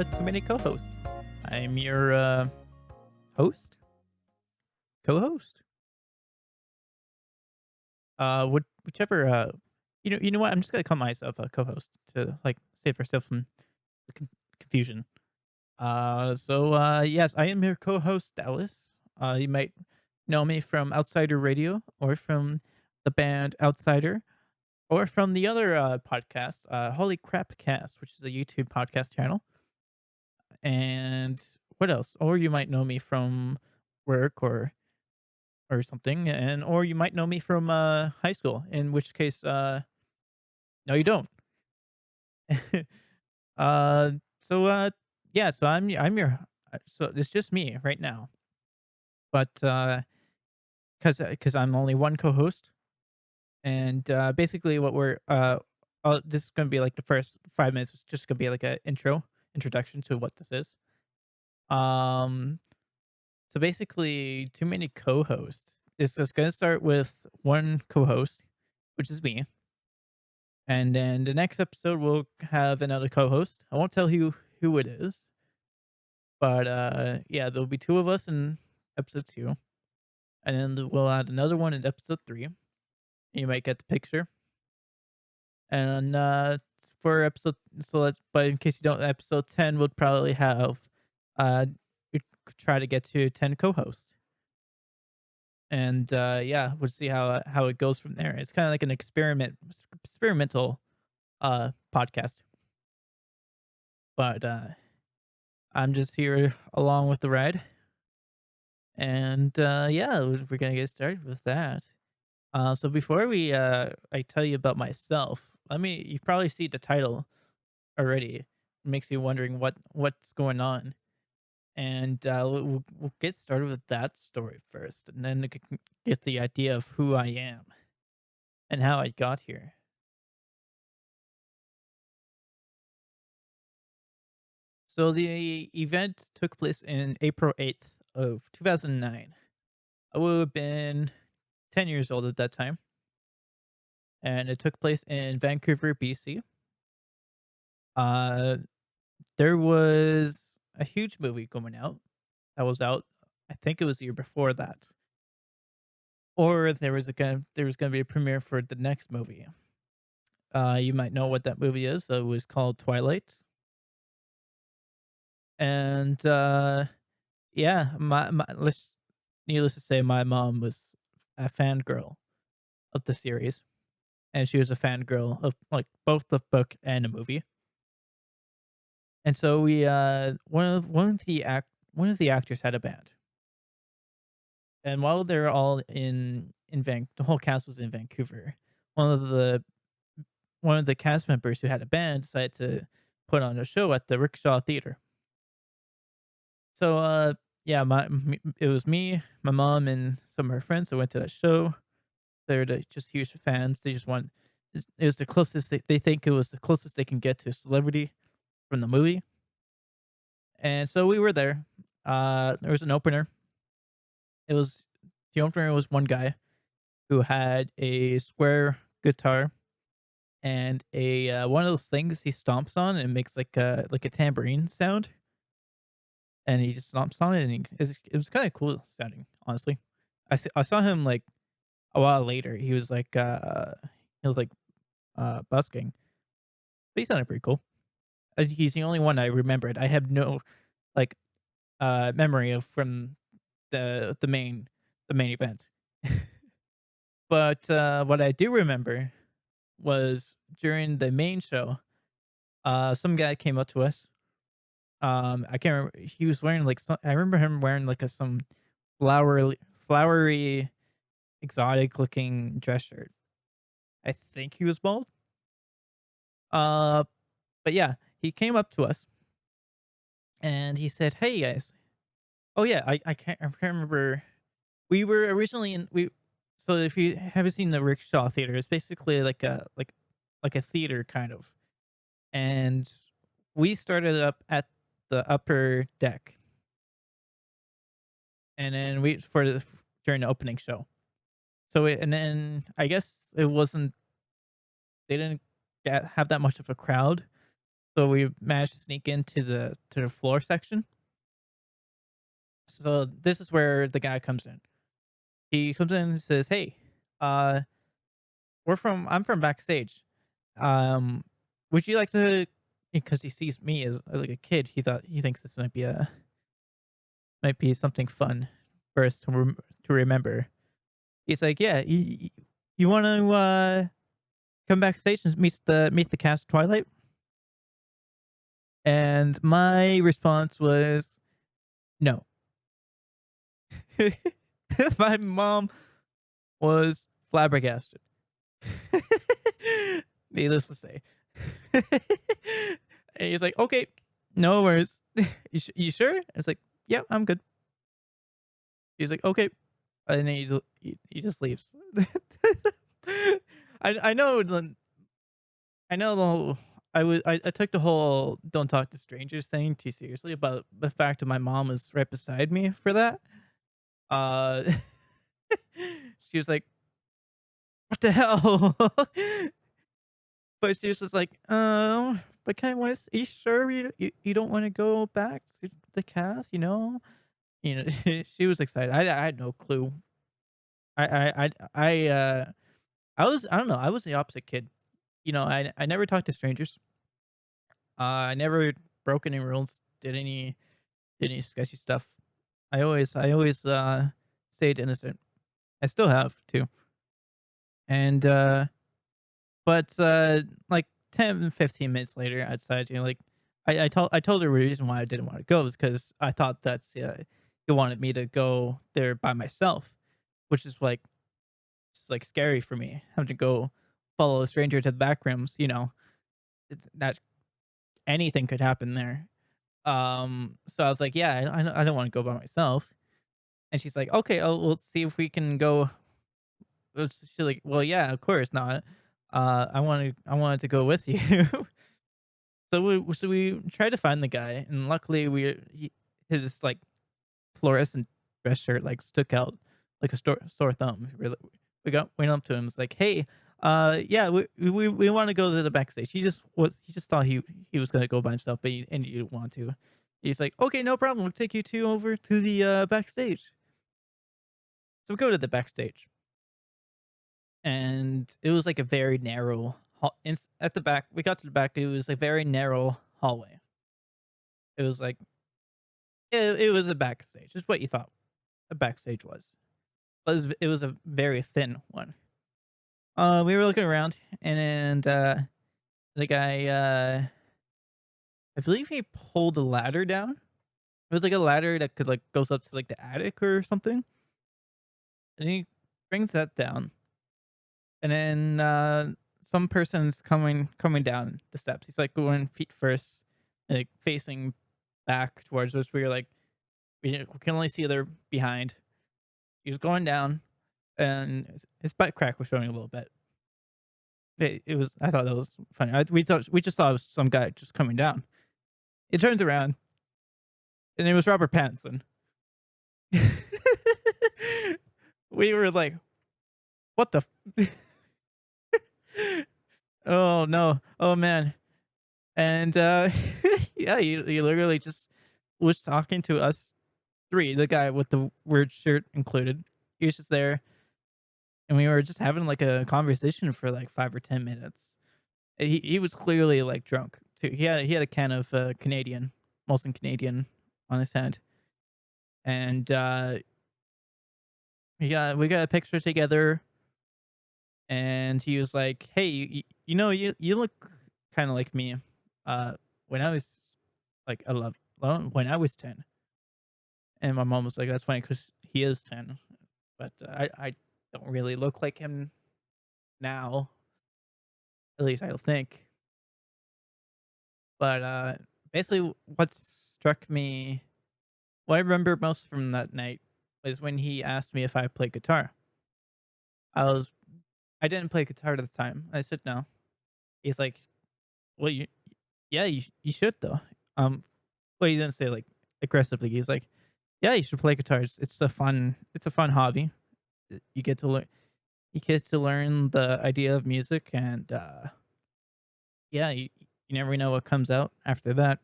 Too Many Co-Hosts. I'm your host, co-host. Whichever. You know what? I'm just gonna call myself a co-host to like save ourselves from the confusion. Yes, I am your co-host, Dallas. You might know me from Outsider Radio or from the band Outsider or from the other podcast, Holy Crap Cast, which is a YouTube podcast channel. And what else? Or you might know me from work or something, and or you might know me from high school. In which case, no, you don't. uh, so yeah, so I'm your so it's just me right now, but because I'm only one co-host, and basically what we're this is gonna be like the first 5 minutes. It's just gonna be like a introduction to what this is. Um, So basically, too many co-hosts. This is going to start with one co-host, which is me, and then the next episode we'll have another co-host. I won't tell you who it is, but yeah, there'll be two of us in episode two, and then we'll add another one in episode three. You might get the picture, and for episode but in case you don't, episode 10 would probably have we try to get to 10 co-hosts. And yeah, we'll see how it goes from there. It's kind of like an experimental podcast, but I'm just here along with the ride, and yeah, we're gonna get started with that. So before we I tell you about myself, let me. You probably see the title already. It makes you wondering what's going on, and we'll get started with that story first, and then you can get the idea of who I am and how I got here. So the event took place in April 8th of 2009. I would have been 10 years old at that time, and it took place in Vancouver, BC. Uh, there was a huge movie going out that was out. I think it was the year before that, or there was gonna be a premiere for the next movie. You might know what that movie is. So it was called Twilight, and yeah, my let's needless to say, my mom was a fangirl of the series, and she was a fangirl of like both the book and the movie. And so we one of the actors had a band, and while they're all the whole cast was in Vancouver. One of the one of the cast members who had a band decided to put on a show at the Rickshaw Theater. So yeah, it was me, my mom, and some of her friends that went to that show. They're just huge fans. They just want it was the closest they think it was the closest they can get to a celebrity from the movie. And so we were there. There was an opener. It was the opener was one guy who had a square guitar and a one of those things he stomps on and it makes like a tambourine sound. And he just stomps on it, and it was kind of cool sounding, honestly. I saw him like a while later. He was like busking, but he sounded pretty cool. He's the only one I remembered. I have no like memory of from the main event. But what I do remember was during the main show, some guy came up to us. I can't remember. He was wearing like some. I remember him wearing like some flowery, exotic looking dress shirt. I think he was bald. Uh, but yeah, he came up to us and he said, "Hey guys, oh yeah, I can't remember. We were originally in we. So if you haven't seen the Rickshaw Theater, it's basically like a theater kind of, and we started up at the upper deck, and then we for the during the opening show. And then I guess it wasn't they didn't have that much of a crowd So we managed to sneak into the floor section. So this is where the guy comes in. He comes in and says, "Hey, uh, I'm from backstage. Um, would you like to?" Because he sees me as like a kid, he thinks this might be something fun for us to remember. He's like, "Yeah, you want to come backstage and meet the cast of Twilight?" And my response was no. My mom was flabbergasted. Needless to say. And he's like, "Okay, no worries. You sure?" I was like, "Yeah, I'm good." He's like, "Okay," and then he just leaves. I know I know the whole I took the whole "don't talk to strangers" thing too seriously, but the fact that my mom was right beside me for that, uh, she was like, "What the hell?" But she was just like, but kind of want to. Are you sure you don't want to go back to the cast? You know." She was excited. I had no clue. I don't know. I was the opposite kid. I never talked to strangers. I never broke any rules. Did any sketchy stuff. I always stayed innocent. I still have too. And but like 10, 15 minutes later outside, like I told her the reason why I didn't want to go was because I thought that's he wanted me to go there by myself, which is like just like scary for me having to go follow a stranger to the back rooms. It's not anything could happen there. So I was like, yeah, I don't want to go by myself. And she's like, okay, we'll see if we can go. She's like, well, yeah, of course not. I wanted to go with you. So we tried to find the guy, and luckily his like fluorescent dress shirt like stuck out like a sore thumb. Went up to him. It's like, hey, yeah, we want to go to the backstage. He just thought he was gonna go by himself, but and you didn't want to. He's like, okay, no problem. We'll take you two over to the backstage. So we go to the backstage, and it was like a very narrow at the back. We got to the back. It was a very narrow hallway. It was like it was a backstage. Just what you thought a backstage was. But it was a very thin one. We were looking around, and the guy, I believe he pulled a ladder down. It was like a ladder that could like goes up to like the attic or something, and he brings that down, and then some person's coming down the steps. He's like going feet first, like facing back towards us. We were like we can only see their behind. He was going down, and his butt crack was showing a little bit. It was. I thought that was funny. We just thought it was some guy just coming down. It turns around, and it was Robert Pattinson. We were like, "What the? Oh no! Oh man!" And yeah, he literally just was talking to us three. The guy with the weird shirt included. He was just there, and we were just having like a conversation for like 5 or 10 minutes. He was clearly like drunk too. He had a can of Canadian, Molson Canadian, on his hand, and we got a picture together. And he was like, "Hey, you look kind of like me, when I was like 11, well, when I was 10." And my mom was like, "That's funny because he is 10, but I don't really look like him now. At least I don't think." But basically, what struck me, what I remember most from that night was when he asked me if I played guitar. I was I didn't play guitar at the time. I said no. He's like, "Well, yeah, you should though." Um, well, he didn't say like aggressively. He's like, "Yeah, you should play guitars. It's a fun hobby. You get to learn, you get to learn the idea of music, and yeah, You never know what comes out after that.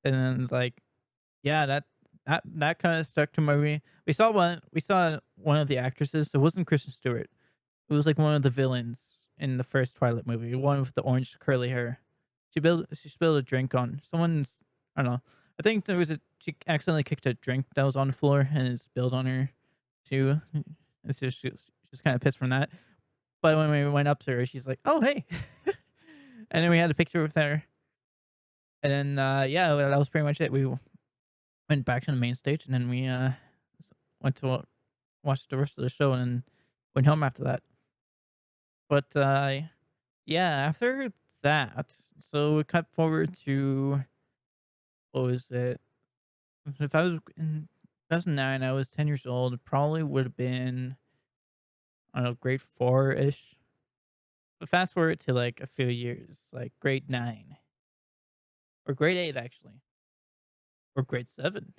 And then it's like, yeah, that kind of stuck to my memory. We saw one of the actresses. So it wasn't Kristen Stewart. It was like one of the villains in the first Twilight movie, one with the orange curly hair. She spilled a drink on someone's. I don't know. I think she accidentally kicked a drink that was on the floor and it spilled on her shoe. It's just she was kind of pissed from that. But when we went up to her, she's like, "Oh, hey," and then we had a picture with her. And then yeah, that was pretty much it. We went back to the main stage, and then we went to watch the rest of the show, and then went home after that. But yeah, after that, so we cut forward to what was it? If I was in 2009, I was 10 years old. It probably would have been, I don't know, grade four ish. But fast forward to like a few years, like grade nine or grade eight, actually, or grade seven.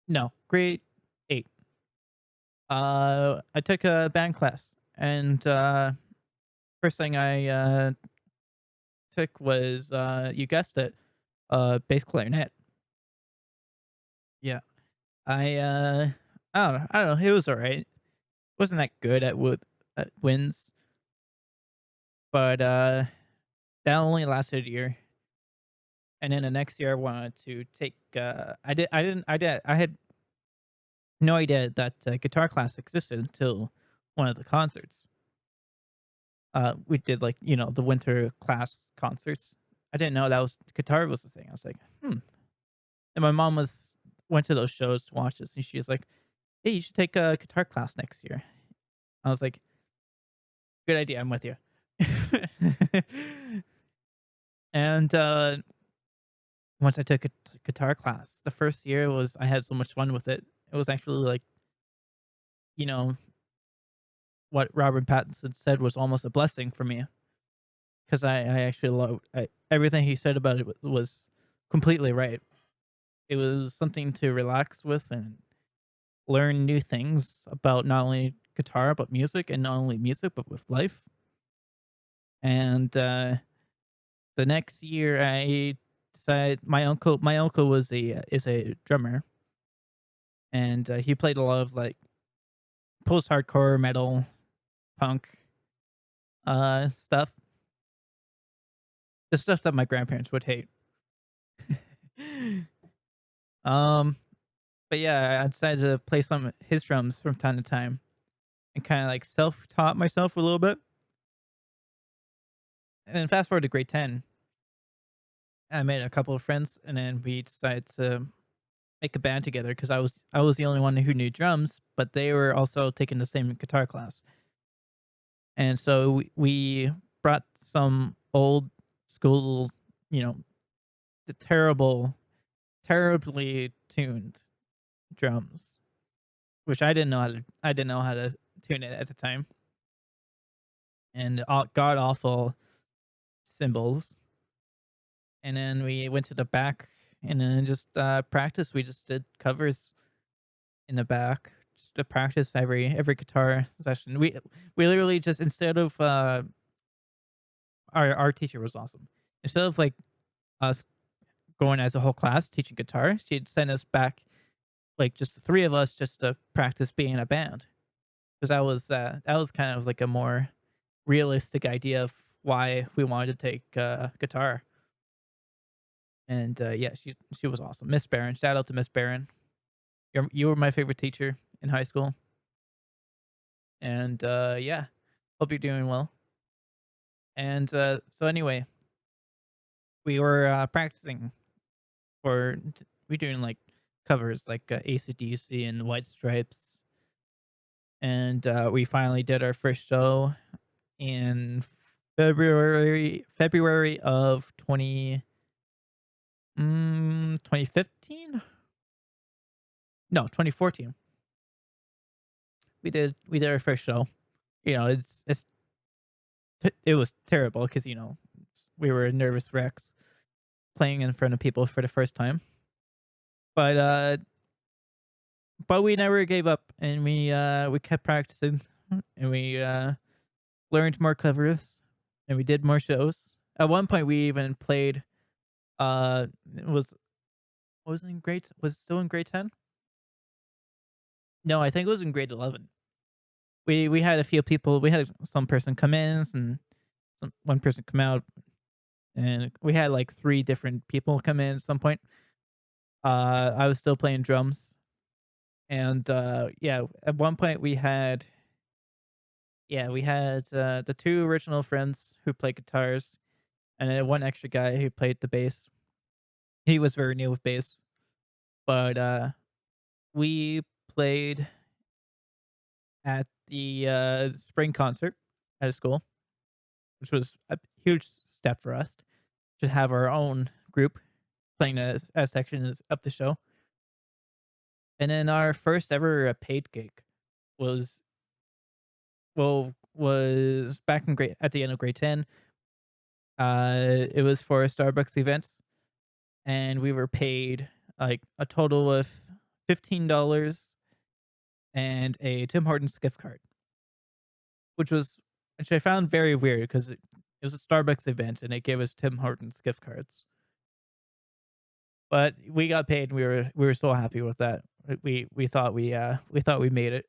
No, grade eight. I took a band class, and first thing I took was, you guessed it, bass clarinet. Yeah. I don't know, it was alright. Wasn't that good at winds, but, that only lasted a year, and then the next year I wanted to take, I had no idea that, guitar class existed until one of the concerts. We did, like, the winter class concerts. I didn't know that was guitar was the thing. I was like, "Hmm." And my mom went to those shows to watch this, and she was like, "Hey, you should take a guitar class next year." I was like, "Good idea. I'm with you." And once I took a guitar class, the first year was I had so much fun with it. It was actually like, you know, what Robert Pattinson said was almost a blessing for me because I actually loved everything he said about it was completely right. It was something to relax with and learn new things about not only guitar but music, and not only music but with life. And the next year, I decided my uncle was a is a drummer, and he played a lot of like post hardcore metal, punk, stuff. The stuff that my grandparents would hate. um, but yeah, I decided to play some of his drums from time to time, and kind of like self taught myself a little bit. And then fast forward to grade 10, I made a couple of friends, and then we decided to make a band together because I was the only one who knew drums, but they were also taking the same guitar class. And so we brought some old school, you know, the terribly tuned drums, which I didn't know how to tune it at the time, and god awful cymbals. And then we went to the back, and then just practice. We just did covers in the back just to practice every guitar session. We literally just, instead of our teacher was awesome. Instead of like us going as a whole class teaching guitar, she'd send us back, like, just the three of us, just to practice being in a band. Because that was kind of like a more realistic idea of why we wanted to take guitar. And yeah, she was awesome. Miss Barron, shout out to Miss Barron. You were my favorite teacher in high school. And yeah, hope you're doing well. And so anyway, we were practicing for we doing like covers like AC/DC and White Stripes, and we finally did our first show in February of 2015. No, 2014. We did our first show. It was terrible because we were nervous wrecks playing in front of people for the first time. But we never gave up, and we kept practicing, and we learned more covers. and we did more shows. At one point, we even played. It was in grade was it still in grade 10? No, I think it was in grade 11. We had a few people. We had some person come in and some one person come out, and we had like three different people come in at some point. I was still playing drums, and yeah, at one point we had the two original friends who played guitars, and then one extra guy who played the bass. He was very new with bass, but we played at the spring concert at a school, which was a huge step for us to have our own group playing a section of the show. And then our first ever paid gig was was back in grade at the end of grade 10. It was for a Starbucks event, and we were paid like a total of $15 and a Tim Hortons gift card, which I found very weird because it was a Starbucks event and it gave us Tim Hortons gift cards. But we got paid, and we were so happy with that. We thought we made it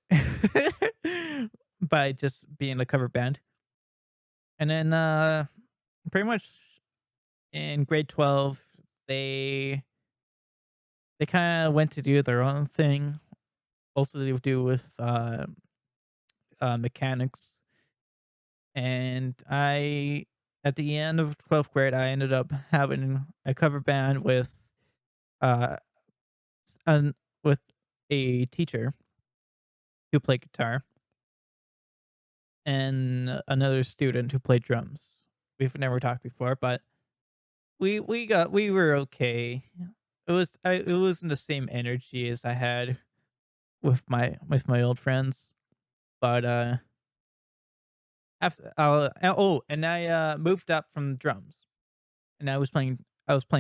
by just being a cover band. And then pretty much in grade 12, they they kind of went to do their own thing, also to do with mechanics. And I, at the end of 12th grade, I ended up having a cover band uh an, with a teacher who played guitar and another student who played drums. We've never talked before, but we were okay. It wasn't the same energy as I had with my old friends, but after and I moved up from drums, and I was playing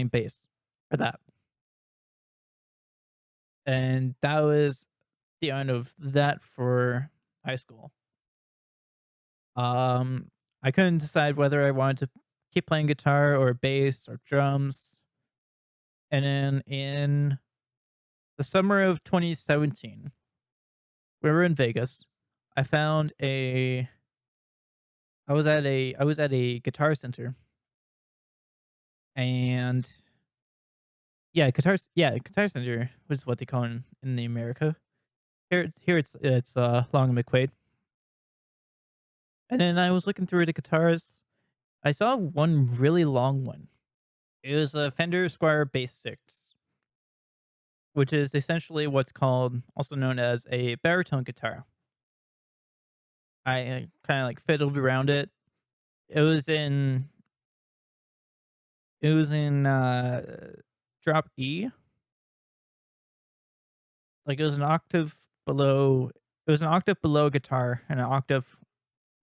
bass for that, and that was the end of that for high school. I couldn't decide whether I wanted to keep playing guitar or bass or drums, and then in the summer of 2017, we were in Vegas. I found a I was at a guitar center, and guitar center was what they call it in the America. It's Long and McQuaid. And then I was looking through the guitars. I saw one really long one. It was a Fender Squire Bass 6, which is essentially what's called also known as a baritone guitar. I kind of like fiddled around it. It was in it was in drop E. Like it was an octave below it was an octave below guitar and an octave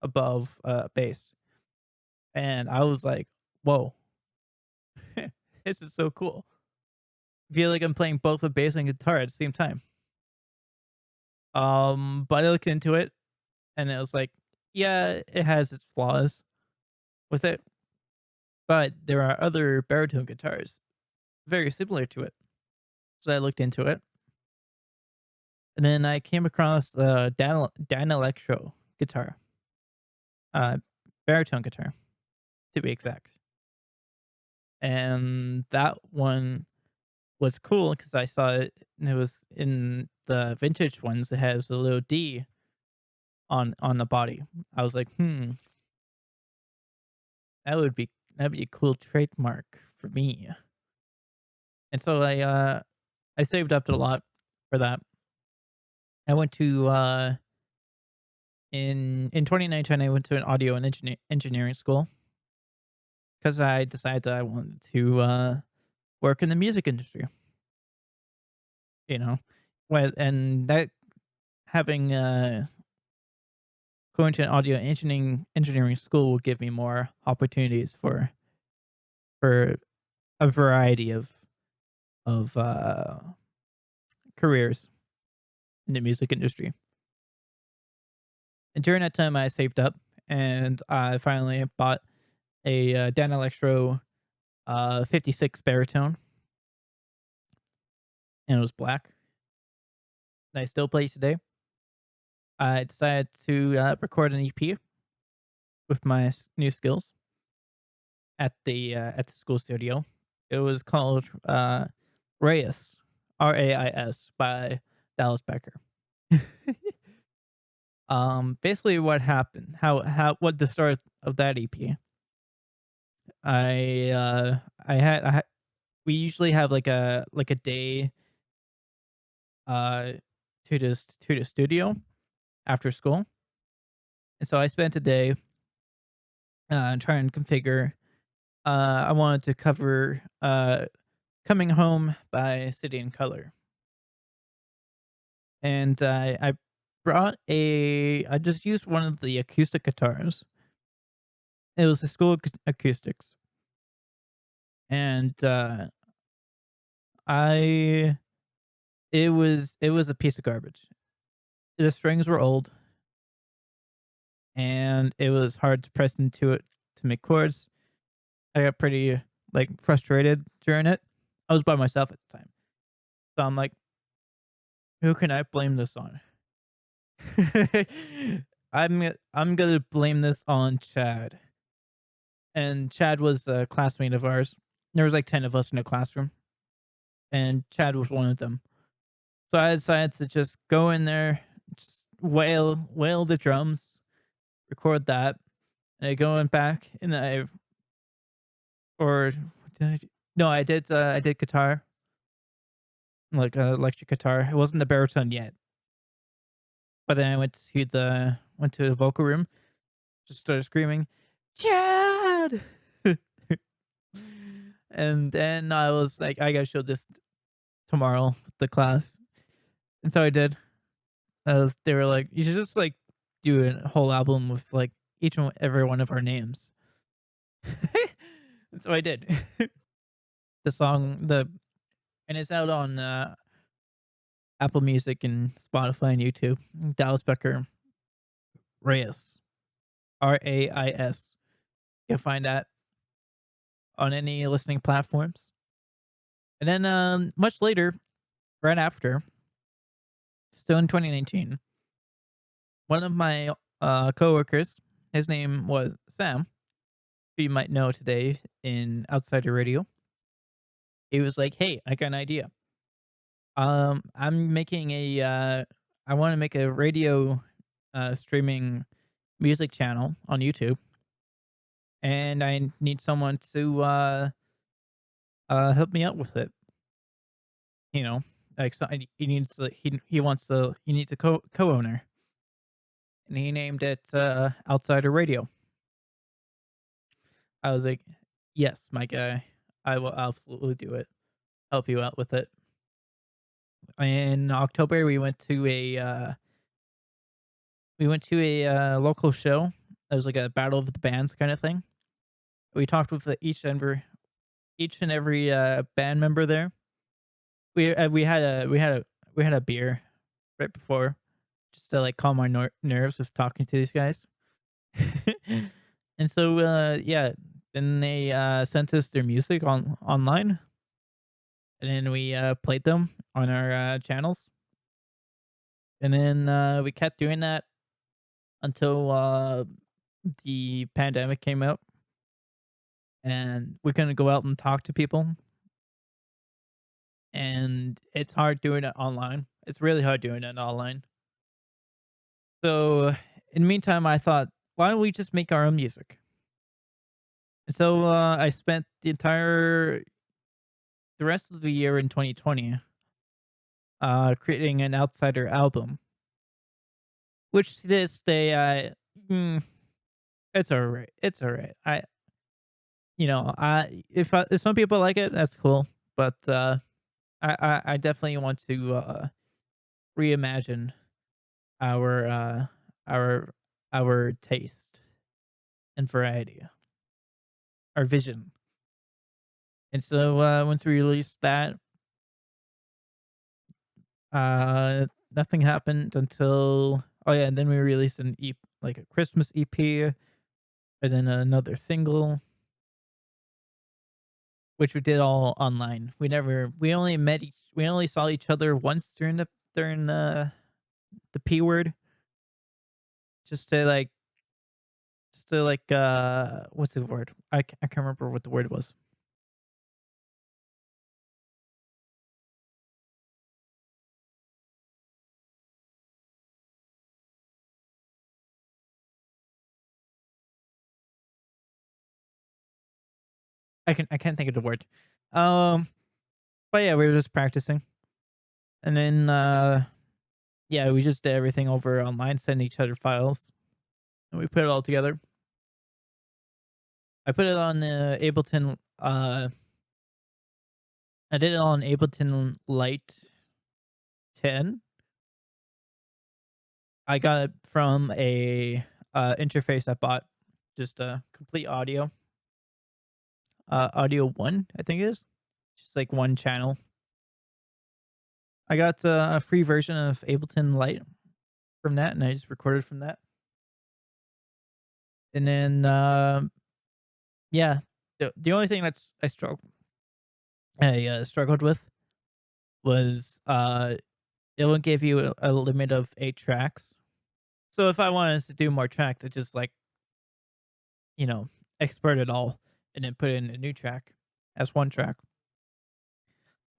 above bass. And I was like, "Whoa, this is so cool." I feel like I'm playing both the bass and guitar at the same time. But I looked into it, and it was like, yeah, it has its flaws with it, but there are other baritone guitars very similar to it. So I looked into it, and then I came across the Dan Electro guitar, uh, baritone guitar to be exact, and that one was cool because I saw it, and it was in the vintage ones. It has a little D on the body. I was like, that'd be a cool trademark for me. And so I saved up a lot for that. I went to in 2019 I went to an audio and engineering school because I decided that I wanted to work in the music industry. You know, and that having going to an audio engineering school will give me more opportunities for a variety of careers in the music industry. And during that time, I saved up and I finally bought a Dan Electro 56 baritone, and it was black. And I still play today. I decided to record an EP with my new skills at the school studio. It was called Reyes, Rais by Dallas Becker. Basically, what happened? How what the start of that EP? I uh, I had we usually have like a day uh to the studio after school, and so I spent a day trying to configure. I wanted to cover "Coming Home" by City and Color, and I brought a. I just used one of the acoustic guitars. It was the school acoustics, and I it was a piece of garbage. The strings were old, and it was hard to press into it to make chords. I got pretty like frustrated during it. I was by myself at the time, so I'm like, who can I blame this on? I'm gonna blame this on Chad. And Chad was a classmate of ours. There was like 10 of us in a classroom, and Chad was one of them. So I decided to just go in there, just wail the drums, record that, and I go in back and I or did I, no, I did guitar, like electric guitar. It wasn't the baritone yet, but then I went to the vocal room, just started screaming, Chad. And then I was like, I gotta show this tomorrow with the class. And so I did. They were like, you should just like do a whole album with like each and every one of our names. And so I did. The song, the and it's out on Apple Music and Spotify and YouTube. Dallas Becker Reyes, Rais. You can find that on any listening platforms. And then much later, right after, still in 2019, one of my coworkers, his name was Sam, who you might know today in Outsider Radio. He was like, "Hey, I got an idea. I'm making a I want to make a radio streaming music channel on YouTube, and I need someone to help me out with it. You know, like so he needs he wants to he needs a co-owner, and he named it Outsider Radio." I was like, "Yes, my guy, I will absolutely do it. Help you out with it." In October, we went to a local show. It was like a battle of the bands kind of thing. We talked with each and every band member there. We had a beer right before, just to like calm my nerves of talking to these guys. And so yeah, then they sent us their music online, and then we played them on our channels, and then we kept doing that until the pandemic came out, and we couldn't go out and talk to people, and it's hard doing it online. It's really hard doing it online. So in the meantime, I thought, why don't we just make our own music? And so I spent the rest of the year in 2020 creating an Outsider album, which to this day mm, it's alright. It's alright. If some people like it, that's cool. But I definitely want to reimagine our our our taste and variety, our vision. And so once we released that, nothing happened until oh yeah, and then we released an like a Christmas EP, and then another single. which we did all online. We only saw each other once during the P word, just to like what's the word? I can't remember what the word was. I can't think of the word. Um, but yeah, we were just practicing, and then yeah, we just did everything over online, send each other files, and we put it all together. I put it on Ableton. I did it on Ableton Light 10. I got it from a interface I bought, just complete audio, audio one, I think it is, just like one channel. I got a free version of Ableton Light from that, and I just recorded from that. And then, yeah, the only thing I struggled with was it will give you a limit of 8 tracks. So if I wanted to do more tracks, I just like export it all and then put in a new track as one track.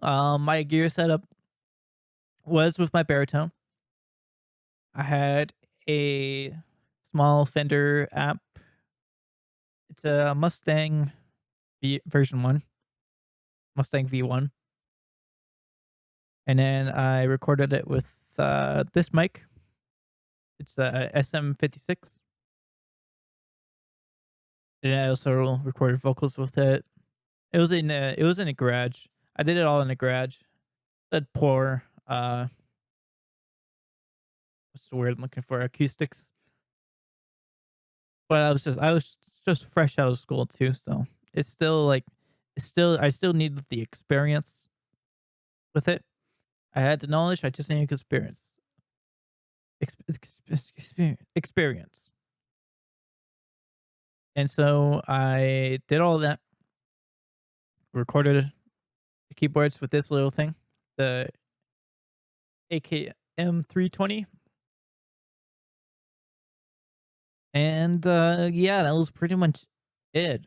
My gear setup was with my baritone. I had a small Fender app. It's a Mustang version 1, Mustang V1. And then I recorded it with this mic. It's a SM56. And I also recorded vocals with it. It was in a garage. I did it all in the garage. That poor what's the word I'm looking for? Acoustics. But I was just fresh out of school too, so it's still like I still needed the experience with it. I had the knowledge, I just needed experience. Experience. And so I did all that, recorded the keyboards with this little thing, the AKM 320. And yeah, that was pretty much it.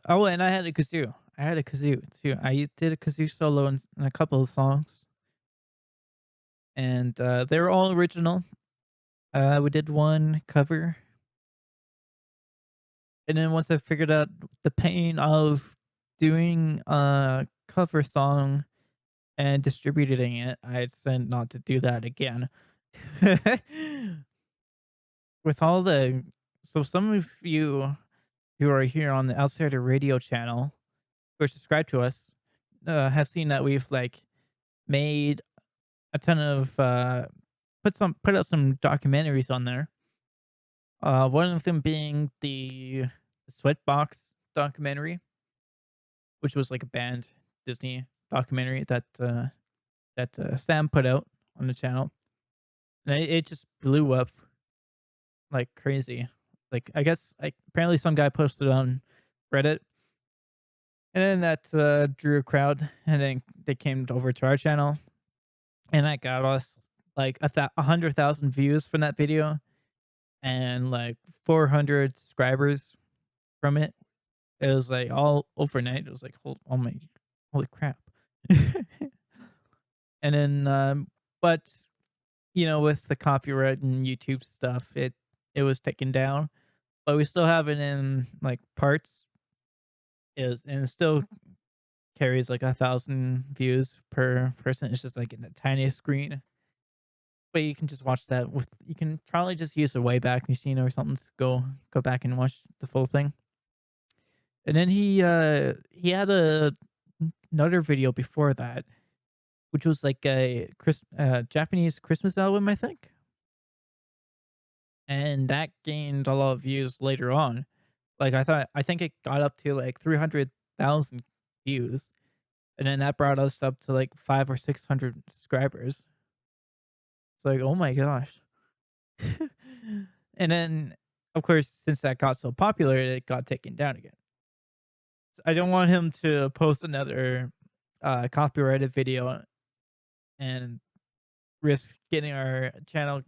Oh, and I had a kazoo. I had a kazoo too. I did a kazoo solo in a couple of songs, and they were all original. We did one cover, and then once I figured out the pain of doing a cover song and distributing it, I decided not to do that again. With all the so some of you who are here on the Outsider Radio channel who are subscribed to us have seen that we've like made a ton of put out some documentaries on there. One of them being the Sweatbox documentary, which was like a banned Disney documentary that Sam put out on the channel, and it just blew up like crazy. Like I guess like apparently some guy posted on Reddit, and then that drew a crowd, and then they came over to our channel, and that got us like 100,000 views from that video, and like 400 subscribers from it. It was like all overnight. It was like, oh my, holy crap! And then, but with the copyright and YouTube stuff, it was taken down, but we still have it in like parts. Is and it still carries like 1,000 views per person. It's just like in the tiniest screen, but you can just watch that with. You can probably just use a Wayback Machine or something to go back and watch the full thing. And then he had another video before that, which was like a Japanese Christmas album, I think, and that gained a lot of views later on. Like I think it got up to like 300,000 views, and then that brought us up to like 500 or 600 subscribers. It's like, oh my gosh. And then, of course, since that got so popular, it got taken down again. I don't want him to post another copyrighted video and risk getting our channel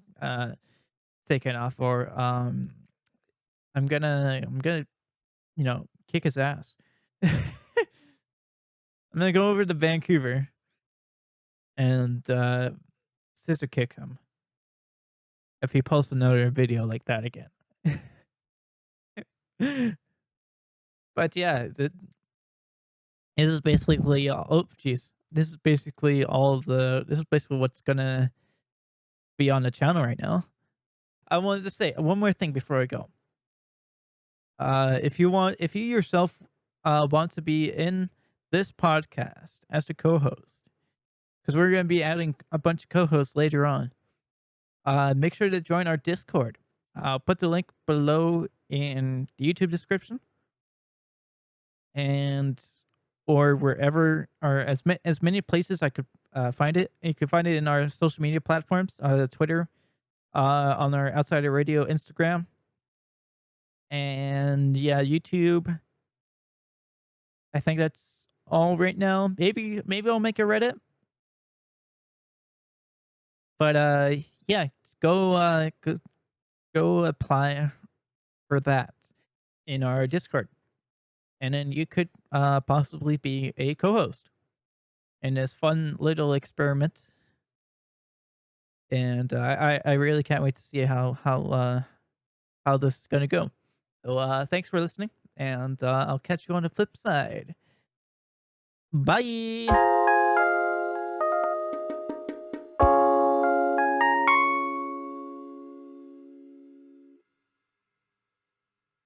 taken off, or I'm gonna kick his ass. I'm gonna go over to Vancouver and sister kick him if he posts another video like that again. But yeah, this is basically oh jeez. This is basically what's gonna be on the channel right now. I wanted to say one more thing before I go. If you yourself want to be in this podcast as the co-host, because we're going to be adding a bunch of co-hosts later on, make sure to join our Discord. I'll put the link below in the YouTube description, and or wherever, or as many places I could find it. You can find it in our social media platforms, Twitter, on our Outsider Radio Instagram, and yeah, YouTube. I think that's all right now. Maybe I'll make a Reddit. But yeah, go go apply for that in our Discord. And then you could possibly be a co-host in this fun little experiment. And I really can't wait to see how this is gonna go. So thanks for listening, and I'll catch you on the flip side. Bye.